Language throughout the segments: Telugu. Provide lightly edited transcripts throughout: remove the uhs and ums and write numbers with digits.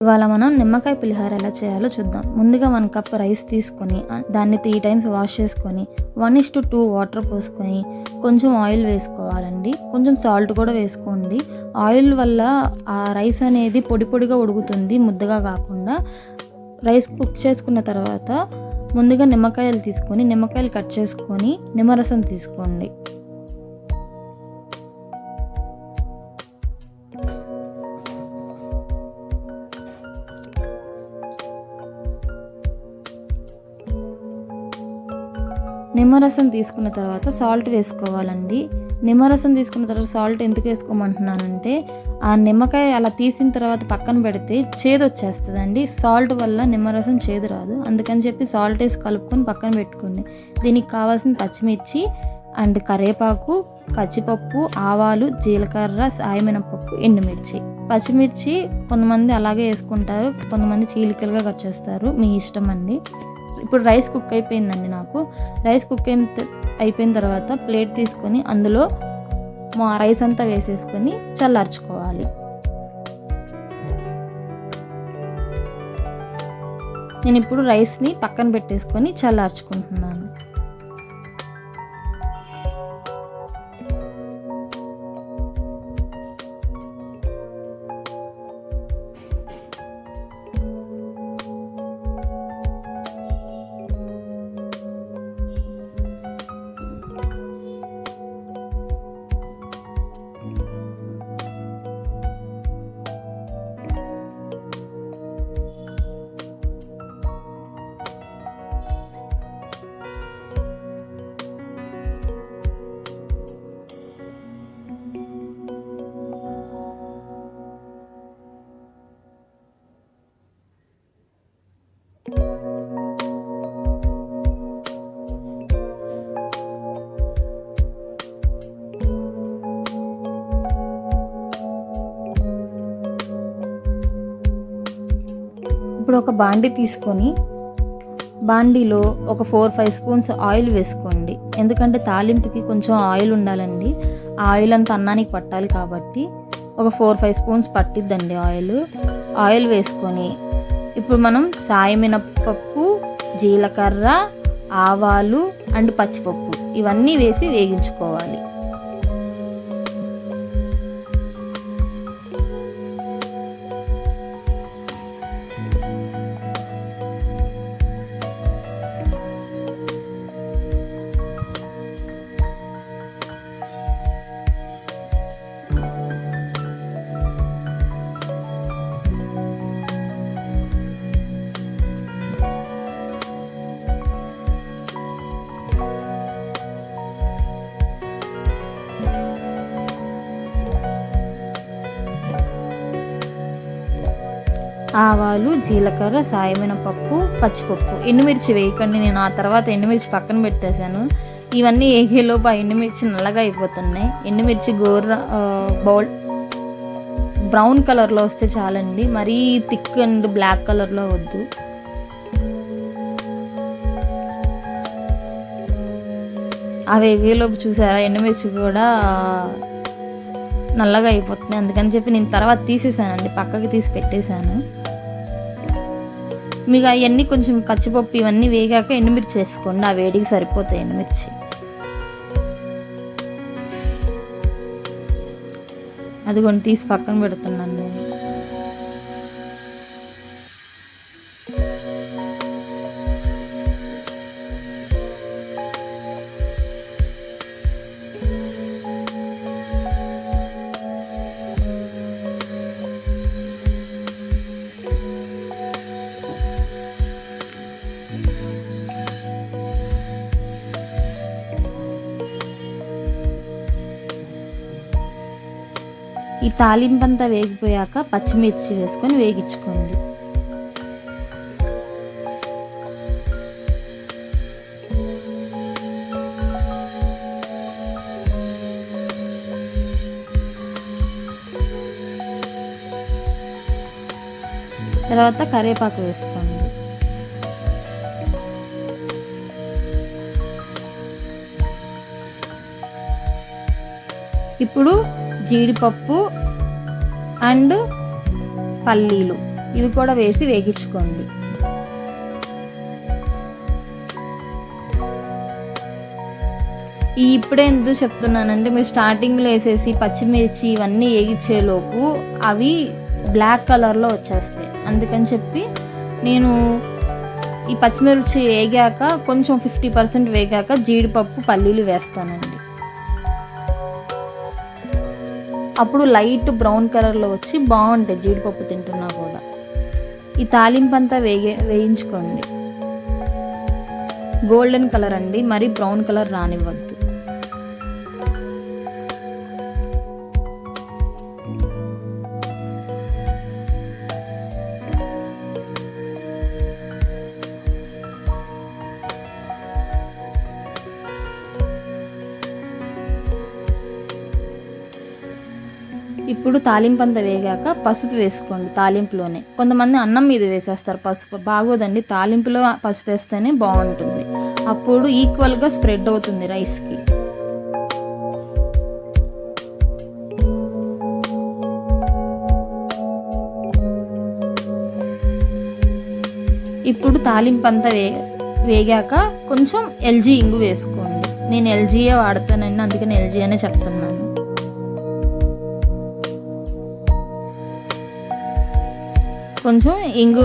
ఇవాళ మనం నిమ్మకాయ పులిహోర ఎలా చేయాలో చూద్దాం. ముందుగా 1 కప్ రైస్ తీసుకొని దాన్ని 3 టైమ్స్ వాష్ చేసుకొని 1:2 వాటర్ పోసుకొని కొంచెం ఆయిల్ వేసుకోవాలండి. కొంచెం సాల్ట్ కూడా వేసుకోండి. ఆయిల్ వల్ల ఆ రైస్ అనేది పొడి పొడిగా ఉడుకుతుంది, ముద్దగా కాకుండా. రైస్ కుక్ చేసుకున్న తర్వాత ముందుగా నిమ్మకాయలు తీసుకొని నిమ్మకాయలు కట్ చేసుకొని నిమ్మరసం తీసుకోండి. నిమ్మరసం తీసుకున్న తర్వాత సాల్ట్ వేసుకోవాలండి. నిమ్మరసం తీసుకున్న తర్వాత సాల్ట్ ఎందుకు వేసుకోమంటున్నానంటే, ఆ నిమ్మకాయ అలా తీసిన తర్వాత పక్కన పెడితే చేదు వచ్చేస్తుందండి. సాల్ట్ వల్ల నిమ్మరసం చేదు రాదు. అందుకని చెప్పి సాల్ట్ వేసి కలుపుకొని పక్కన పెట్టుకోండి. దీనికి కావాల్సిన పచ్చిమిర్చి అండ్ కరివేపాకు, పచ్చిపప్పు, ఆవాలు, జీలకర్ర, సాయమినపప్పు, ఎండుమిర్చి. పచ్చిమిర్చి కొంతమంది అలాగే వేసుకుంటారు, కొంతమంది చీలికలుగా కట్ చేస్తారు, మీ ఇష్టం అండి. ఇప్పుడు రైస్ కుక్ అయిపోయిందండి. నాకు రైస్ కుక్ అయిపోయిన తర్వాత ప్లేట్ తీసుకొని అందులో మా రైస్ అంతా వేసేసుకొని చల్లార్చుకోవాలి. నేను ఇప్పుడు రైస్ని పక్కన పెట్టేసుకొని చల్లార్చుకుంటున్నాను. ఇప్పుడు ఒక బాండీ తీసుకొని బాండీలో ఒక 4-5 స్పూన్స్ ఆయిల్ వేసుకోండి. ఎందుకంటే తాలింపుకి కొంచెం ఆయిల్ ఉండాలండి. ఆ ఆయిల్ అంతా అన్నానికి పట్టాలి కాబట్టి ఒక 4-5 స్పూన్స్ పట్టిద్దండి ఆయిల్ వేసుకొని ఇప్పుడు మనం సాయమినపప్పు, జీలకర్ర, ఆవాలు అండ్ పచ్చిపప్పు ఇవన్నీ వేసి వేగించుకోవాలి. ఆవాలు, జీలకర్ర, సాయమినపప్పు, పచ్చిపప్పు, ఎండుమిర్చి వేయకండి. నేను ఆ తర్వాత ఎండుమిర్చి పక్కన పెట్టేశాను. ఇవన్నీ వేగేలోపు ఆ ఎండుమిర్చి నల్లగా అయిపోతున్నాయి. ఎండుమిర్చి బౌల్ బ్రౌన్ కలర్లో వస్తే చాలండి, మరీ థిక్ అండ్ బ్లాక్ కలర్లో వద్దు. ఆ వేగేలోపు చూసారా ఎండుమిర్చి కూడా నల్లగా అయిపోతుంది. అందుకని చెప్పి నేను తర్వాత తీసేసానండి, పక్కకి తీసి పెట్టేశాను. మీకు అవన్నీ కొంచెం పచ్చిపప్పు ఇవన్నీ వేగాక ఎండుమిర్చి వేసుకోండి, ఆ వేడికి సరిపోతాయి ఎండుమిర్చి. అదిగోండి తీసి పక్కన పెడుతున్నాను నేను. ఈ తాలింపంతా వేగిపోయాక పచ్చిమిర్చి వేసుకొని వేగించుకోండి. తర్వాత కరివేపాకు వేసుకోండి. ఇప్పుడు జీడిపప్పు అండ్ పల్లీలు ఇవి కూడా వేసి వేగించుకోండి. ఇప్పుడే ఎందుకు చెప్తున్నానంటే, మీరు స్టార్టింగ్లో వేసేసి పచ్చిమిర్చి ఇవన్నీ వేగించేలోపు అవి బ్లాక్ కలర్లో వచ్చేస్తాయి. అందుకని చెప్పి నేను ఈ పచ్చిమిర్చి వేగాక కొంచెం 50% వేగాక జీడిపప్పు పల్లీలు వేస్తానండి. అప్పుడు లైట్ బ్రౌన్ కలర్లో వచ్చి బాగుంటాయి జీడిపప్పు తింటున్నా కూడా. ఈ తాలింపు అంతా వేయించుకోండి. గోల్డెన్ కలర్ అండి, మరి బ్రౌన్ కలర్ రానివ్వద్దు. ఇప్పుడు తాలింపు అంతా వేగాక పసుపు వేసుకోండి తాలింపులోనే. కొంతమంది అన్నం మీద వేసేస్తారు పసుపు, బాగోదండి. తాలింపులో పసుపు వేస్తేనే బాగుంటుంది, అప్పుడు ఈక్వల్గా స్ప్రెడ్ అవుతుంది రైస్కి. ఇప్పుడు తాలింపు అంతా వేగాక కొంచెం ఎల్జీ ఇంగు వేసుకోండి. నేను ఎల్జీయే వాడతానండి, అందుకని ఎల్జీ అనే చెప్తున్నాను. కొంచెం ఇంగు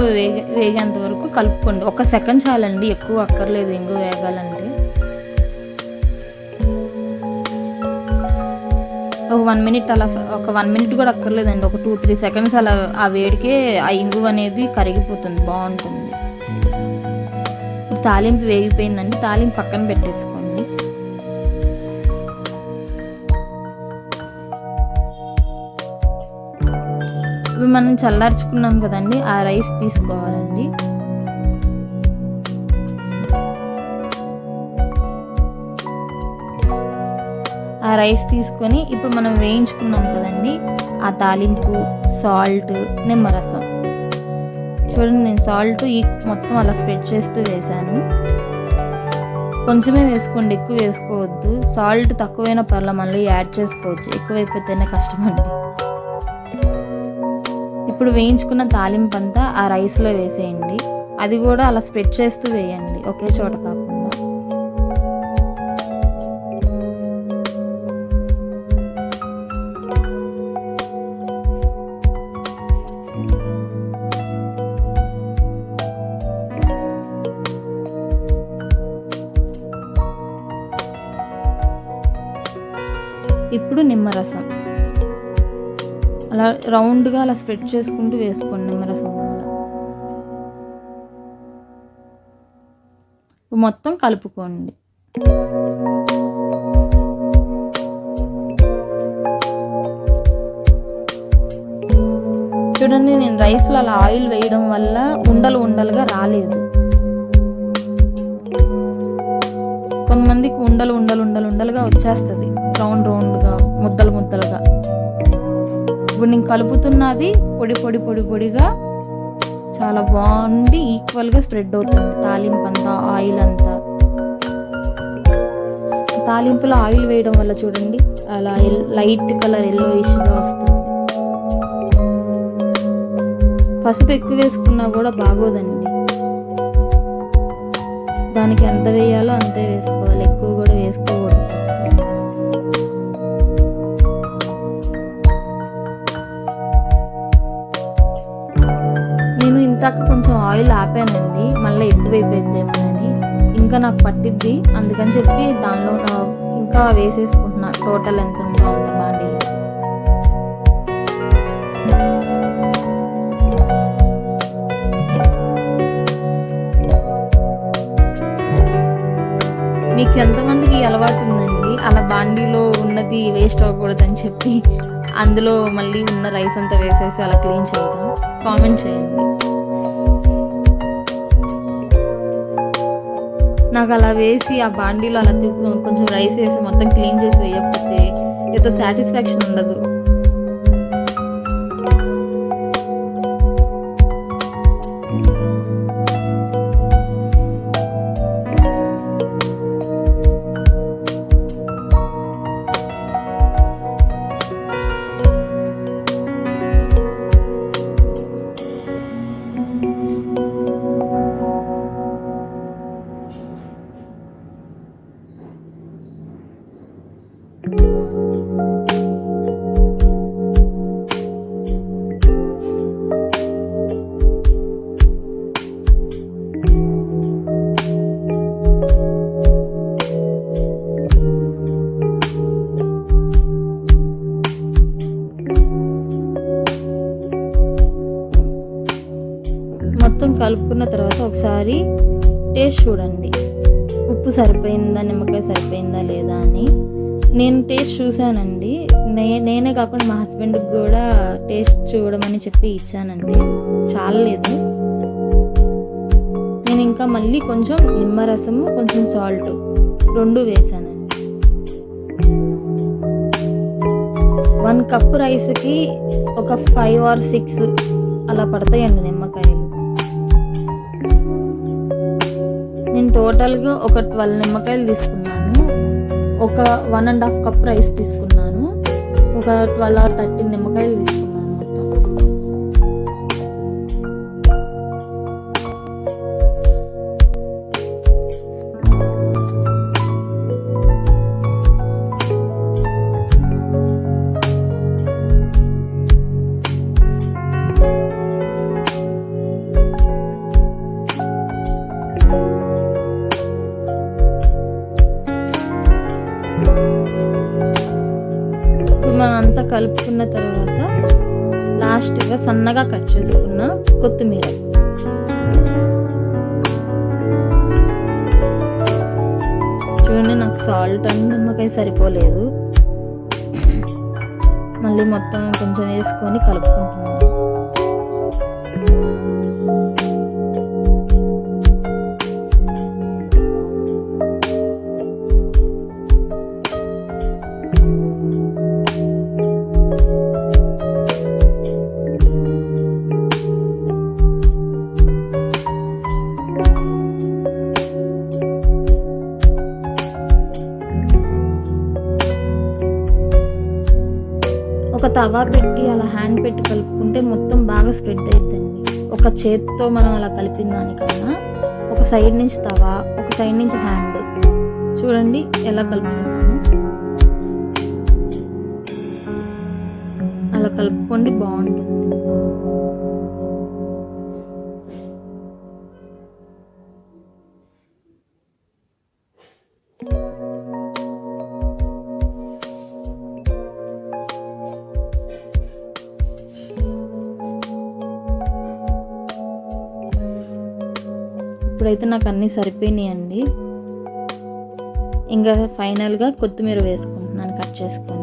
వేగేంత వరకు కలుపుకోండి. 1 సెకండ్ చాలండి, ఎక్కువ అక్కర్లేదు ఇంగు వేగాలంటే. ఒక 1 మినిట్ అలా, ఒక 1 మినిట్ కూడా అక్కర్లేదండి, ఒక 2-3 సెకండ్స్ అలా ఆ వేడికే ఆ ఇంగు అనేది కరిగిపోతుంది, బాగుంటుంది. తాలింపు వేగిపోయిందండి, తాలింపు పక్కన పెట్టేసుకోండి. ఇప్పుడు మనం చల్లార్చుకున్నాం కదండి, ఆ రైస్ తీసుకోవాలండి. ఆ రైస్ తీసుకొని ఇప్పుడు మనం వేయించుకున్నాం కదండి, ఆ తాలింపు, సాల్ట్, నిమ్మరసం. చూడండి, నేను సాల్ట్ మొత్తం అలా స్ప్రెడ్ చేస్తూ వేసాను. కొంచెమే వేసుకోండి, ఎక్కువ వేసుకోవద్దు. సాల్ట్ తక్కువైనా పర్లేదు, మళ్ళీ యాడ్ చేసుకోవచ్చు, ఎక్కువైపోతేనే కష్టమండి. ఇప్పుడు వేయించుకున్న తాలింపు అంతా ఆ రైస్లో వేసేయండి. అది కూడా అలా స్ప్రెడ్ చేస్తూ వేయండి, ఒకే చోట కాకుండా. ఇప్పుడు నిమ్మరసం అలా రౌండ్గా అలా స్ప్రెడ్ చేసుకుంటూ వేసుకోండి. నిమ్మరసం మొత్తం కలుపుకోండి. చూడండి, నేను రైస్లో అలా ఆయిల్ వేయడం వల్ల ఉండలుగా రాలేదు. కొంతమందికి ఉండలుగా వచ్చేస్తుంది, రౌండ్గా, ముద్దలుగా. ఇప్పుడు నేను కలుపుతున్నది పొడిగా చాలా బాగుండి ఈక్వల్గా స్ప్రెడ్ అవుతుంది తాలింపు అంతా, ఆయిల్ అంతా. తాలింపులో ఆయిల్ వేయడం వల్ల చూడండి అలా లైట్ కలర్ ఎల్లోయిష్గా వస్తుంది. పసుపు ఎక్కువ వేసుకున్నా కూడా బాగోదండి, దానికి ఎంత వేయాలో అంతే వేసుకోవాలి, ఎక్కువ కూడా వేసుకోకూడదు పసుపు. నేను ఇంతక కొంచెం ఆయిల్ ఆపానండి, మళ్ళీ ఎక్కువైపోయిద్దేమోనని. ఇంకా నాకు పట్టిద్ది, అందుకని చెప్పి దానిలో ఇంకా వేసేసుకుంటున్నా. టోటల్ ఎంత ఉందో అంత బాండీలో. మీకు ఎంతమందికి అలవాటు ఉందండి అలా బాండీలో ఉన్నది వేస్ట్ అవ్వకూడదని చెప్పి అందులో మళ్ళీ ఉన్న రైస్ అంతా వేసేసి అలా క్లీన్ చేయడం? కామెంట్ చేయండి. నాకు అలా వేసి ఆ బాండీలో అలా కొంచెం రైస్ వేసి మొత్తం క్లీన్ చేసి వేయకపోతే ఏదో సాటిస్ఫాక్షన్ ఉండదు. మొత్తం కలుపుకున్న తర్వాత ఒకసారి టేస్ట్ చూడండి, ఉప్పు సరిపోయిందా, నిమ్మకాయ సరిపోయిందా లేదా అని. నేను టేస్ట్ చూశానండి. నేనే కాకుండా మా హస్బెండ్కి కూడా టేస్ట్ చూడమని చెప్పి ఇచ్చానండి. చాలలేదు. నేను ఇంకా మళ్ళీ కొంచెం నిమ్మరసము, కొంచెం సాల్ట్ 2 వేసానండి. 1 కప్పు రైస్కి ఒక 5 or 6 అలా పడతాయండి నిమ్మకాయలు. నేను టోటల్గా ఒక 12 నిమ్మకాయలు తీసుకున్నాను. ఒక 1.5 కప్ రైస్ తీసుకున్నాను. ఒక 12 or 13 నిమ్మకాయలు తీసుకున్నాను మొత్తం. మనం అంతా కలుపుకున్న తర్వాత లాస్ట్గా సన్నగా కట్ చేసుకున్న కొత్తిమీర, చూడండి నాకు సాల్ట్ అండ్ నిమ్మకాయ సరిపోలేదు. మళ్ళీ మొత్తం కొంచెం వేసుకొని కలుపుకుంటున్నాను. ఒక తవా పెట్టి అలా హ్యాండ్ పెట్టి కలుపుకుంటే మొత్తం బాగా స్ప్రెడ్ అవుతుందండి. ఒక చేత్తో మనం అలా కలిపిన దానికన్నా ఒక సైడ్ నుంచి తవా, ఒక సైడ్ నుంచి హ్యాండ్, చూడండి ఎలా కలుపుతున్నాను. అలా కలుపుకోండి, బాగుంటుంది. ఇప్పుడైతే నాకు అన్నీ సరిపోయినాయండి. ఇంకా ఫైనల్గా కొత్తిమీర వేసుకుంటున్నాను కట్ చేసుకొని.